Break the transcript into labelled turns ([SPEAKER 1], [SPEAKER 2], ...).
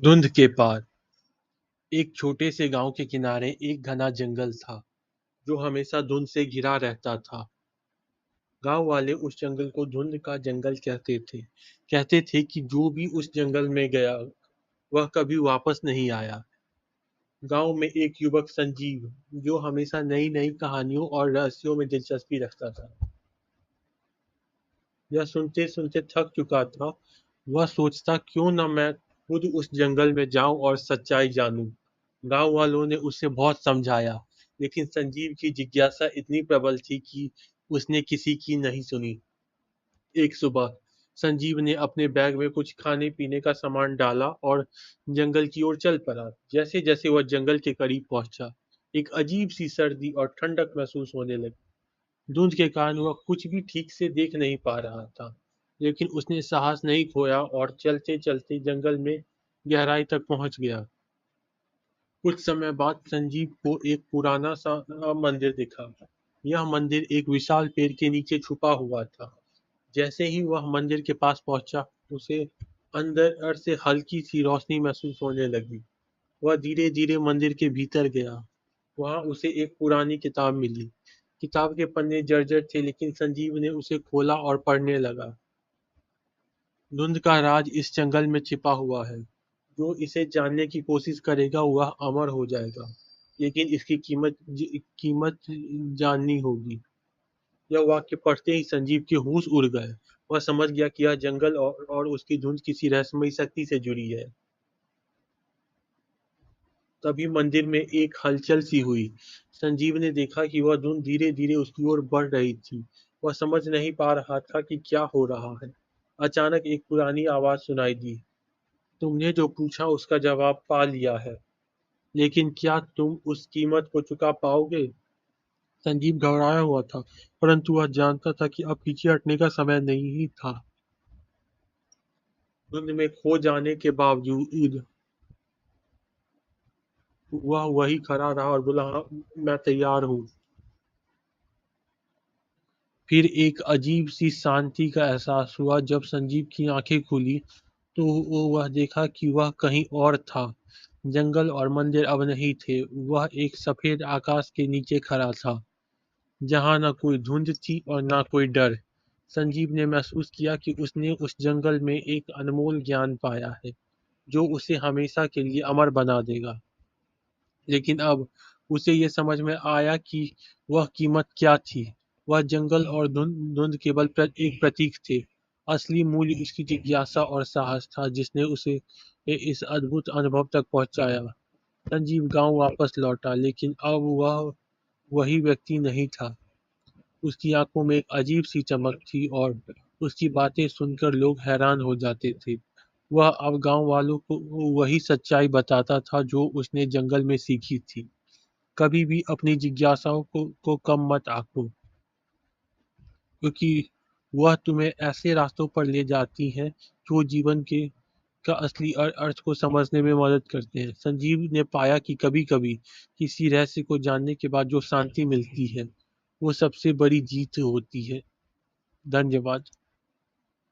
[SPEAKER 1] धुंध के पार एक छोटे से गांव के किनारे एक घना जंगल था जो हमेशा धुंध से घिरा रहता था। गांव वाले उस जंगल को धुंध का जंगल कहते थे कि जो भी उस जंगल में गया वह कभी वापस नहीं आया। गांव में एक युवक संजीव जो हमेशा नई नई कहानियों और रहस्यों में दिलचस्पी रखता था, यह सुनते सुनते थक चुका था। वह सोचता क्यों न मैं खुद उस जंगल में जाऊं और सच्चाई जानूं। गांव वालों ने उसे बहुत समझाया, लेकिन संजीव की जिज्ञासा इतनी प्रबल थी कि उसने किसी की नहीं सुनी। एक सुबह संजीव ने अपने बैग में कुछ खाने पीने का सामान डाला और जंगल की ओर चल पड़ा। जैसे जैसे वह जंगल के करीब पहुंचा, एक अजीब सी सर्दी और ठंडक महसूस होने लगी। धुंध के कारण वह कुछ भी ठीक से देख नहीं पा रहा था, लेकिन उसने साहस नहीं खोया और चलते चलते जंगल में गहराई तक पहुंच गया। कुछ समय बाद संजीव को एक पुराना सा मंदिर दिखा। यह मंदिर एक विशाल पेड़ के नीचे छुपा हुआ था। जैसे ही वह मंदिर के पास पहुंचा, उसे अंदर से हल्की सी रोशनी महसूस होने लगी। वह धीरे धीरे मंदिर के भीतर गया। वहां उसे एक पुरानी किताब मिली। किताब के पन्ने जर्जर थे, लेकिन संजीव ने उसे खोला और पढ़ने लगा। धुंध का राज इस जंगल में छिपा हुआ है। जो इसे जानने की कोशिश करेगा वह अमर हो जाएगा, लेकिन इसकी कीमत जाननी होगी। यह वाक्य पढ़ते ही संजीव के होश उड़ गए। वह समझ गया कि यह जंगल और उसकी धुंध किसी रहस्यमयी शक्ति से जुड़ी है। तभी मंदिर में एक हलचल सी हुई। संजीव ने देखा कि वह धुंध धीरे धीरे उसकी ओर बढ़ रही थी। वह समझ नहीं पा रहा था कि क्या हो रहा है। अचानक एक पुरानी आवाज सुनाई दी, तुमने जो पूछा उसका जवाब पा लिया है, लेकिन क्या तुम उस कीमत को चुका पाओगे? संजीव घबराया हुआ था, परंतु वह जानता था कि अब पीछे हटने का समय नहीं था। धुंध में खो जाने के बावजूद वह वही खड़ा रहा और बोला, "हाँ, मैं तैयार हूँ।" फिर एक अजीब सी शांति का एहसास हुआ। जब संजीव की आंखें खुली तो वह देखा कि वह कहीं और था। जंगल और मंदिर अब नहीं थे। वह एक सफेद आकाश के नीचे खड़ा था, जहाँ न कोई धुंध थी और न कोई डर। संजीव ने महसूस किया कि उसने उस जंगल में एक अनमोल ज्ञान पाया है, जो उसे हमेशा के लिए अमर बना देगा। लेकिन अब उसे ये समझ में आया कि वह कीमत क्या थी। वह जंगल और धुंध केवल एक प्रतीक थे। असली मूल्य उसकी जिज्ञासा और साहस था, जिसने उसे इस अद्भुत अनुभव तक पहुंचाया। संजीव गांव वापस लौटा, लेकिन अब वह वही व्यक्ति नहीं था। उसकी आंखों में एक अजीब सी चमक थी और उसकी बातें सुनकर लोग हैरान हो जाते थे। वह अब गांव वालों को वही सच्चाई बताता था जो उसने जंगल में सीखी थी। कभी भी अपनी जिज्ञासाओं को कम मत आंको, क्योंकि वह तुम्हें ऐसे रास्तों पर ले जाती हैं जो जीवन के का असली अर्थ को समझने में मदद करते हैं। संजीव ने पाया कि कभी-कभी किसी रहस्य को जानने के बाद जो शांति मिलती है, वो सबसे बड़ी जीत होती है। धन्यवाद।